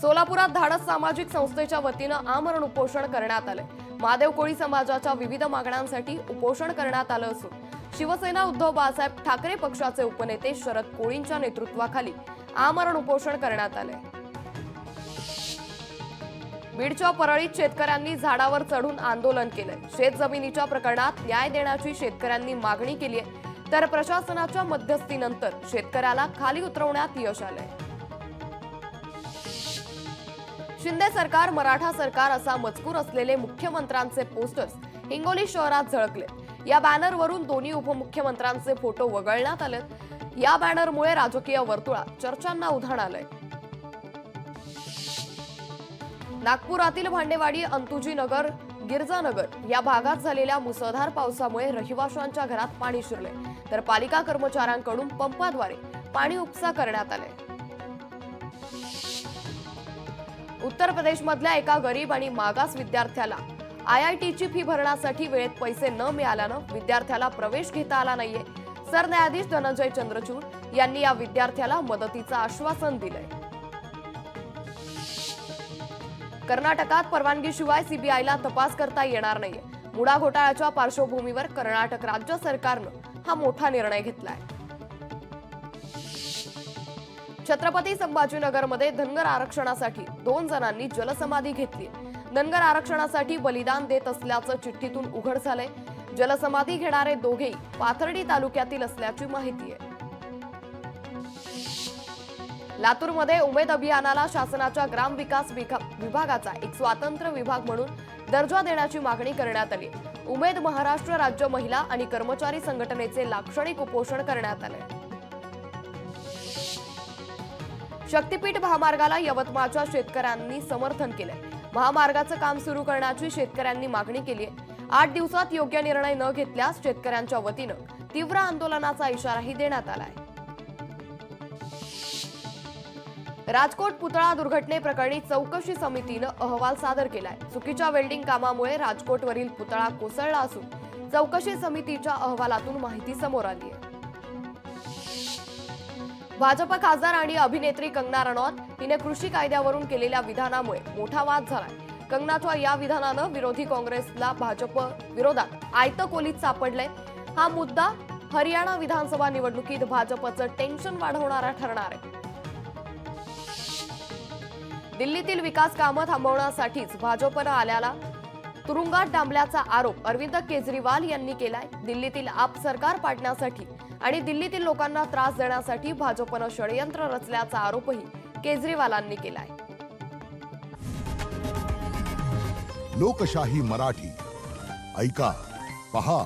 सोलापुरात धाडस सामाजिक संस्थेच्या वतीनं आमरण उपोषण करण्यात आले। महादेव कोळी समाजाच्या विविध मागण्यांसाठी उपोषण करण्यात आलं असून शिवसेना उद्धव बाळासाहेब ठाकरे पक्षाचे उपनेते शरद कोळींच्या नेतृत्वाखाली आमरण उपोषण करण्यात आले। बीडच्या परळीत शेतकऱ्यांनी झाडावर चढून आंदोलन केले। शेत जमिनीच्या प्रकरणात न्याय देण्याची शेतकऱ्यांनी मागणी केली आहे, तर प्रशासनाच्या मध्यस्थीनंतर शेतकऱ्याला खाली उतरवण्यात यश आले। शिंदे सरकार मराठा सरकार असा मजकूर असलेले मुख्यमंत्र्यांचे पोस्टर्स हिंगोली शहरात झळकले। या बॅनरवरून दोन्ही उपमुख्यमंत्र्यांचे फोटो वगळण्यात आले। या बॅनरमुळे राजकीय वर्तुळात चर्चांना उधाण आलंय। नागपुरातील भांडेवाडी, अंतुजी नगर, गिरजा नगर या भागात झालेल्या मुसळधार पावसामुळे रहिवाशांच्या घरात पाणी शिरले, तर पालिका कर्मचाऱ्यांकडून पंपाद्वारे पाणी उपसा करण्यात आले। उत्तर प्रदेशमधल्या एका गरीब आणि मागास विद्यार्थ्याला IITची फी भरण्यासाठी वेळेत पैसे न मिळाल्यानं विद्यार्थ्याला प्रवेश घेता आला नाहीये। सरन्यायाधीश धनंजय चंद्रचूड यांनी या विद्यार्थ्याला मदतीचं आश्वासन दिलंय। कर्नाटकात परवानगीशिवाय CBIला तपास करता येणार नाहीये। मुडा घोटाळ्याच्या पार्श्वभूमीवर कर्नाटक राज्य सरकारनं हा मोठा निर्णय घेतलाय। छत्रपती संभाजीनगरमध्ये धनगर आरक्षणासाठी 2 जणांनी जलसमाधी घेतली। धनगर आरक्षणासाठी बलिदान देत असल्याचं चिठ्ठीतून उघड झालंय। जलसमाधी घेणारे दोघेही पाथर्डी तालुक्यातील असल्याची माहिती आहे। लातूरमध्ये उमेद अभियानाला शासनाच्या ग्रामविकास विभागाचा एक स्वतंत्र विभाग म्हणून दर्जा देण्याची मागणी करण्यात आली। उमेद महाराष्ट्र राज्य महिला आणि कर्मचारी संघटनेचे लाक्षणिक उपोषण करण्यात आले। शक्तीपीठ महामार्गाला यवतमाळच्या शेतकऱ्यांनी समर्थन केले। महामार्गाचं काम सुरू करण्याची शेतकऱ्यांनी मागणी केली आहे। 8 दिवसात योग्य निर्णय न घेतल्यास शेतकऱ्यांच्या वतीनं तीव्र आंदोलनाचा इशाराही देण्यात आलाय। राजकोट पुतळा दुर्घटनेप्रकरणी चौकशी समितीनं अहवाल सादर केलाय। चुकीच्या वेल्डिंग कामामुळे राजकोटवरील पुतळा कोसळला असून चौकशी समितीच्या अहवालातून माहिती समोर आली आहे। भाजप खासदार आणि अभिनेत्री कंगना रनौत हिने कृषी कायद्यावरून केलेल्या विधानामुळे मोठा वाद झालाय। कंगनाच्या या विधानानं विरोधी काँग्रेसला भाजप विरोधात आयतं कोलीत सापडलंय। हा मुद्दा हरियाणा विधानसभा निवडणुकीत भाजपचं टेन्शन वाढवणारा ठरणार आहे। दिल्लीतील विकास कामं थांबवण्यासाठीच भाजपनं आल्याला तुरुंगात डांबल्याचा आरोप अरविंद केजरीवाल यांनी केलाय। दिल्लीतील आप सरकार पाडण्यासाठी आणि दिल्लीतील लोकांना त्रास देण्यासाठी भाजपनं षडयंत्र रचल्याचा आरोपही केजरीवालांनी केलाय। लोकशाही मराठी ऐका, पहा,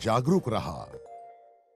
जागरूक रहा।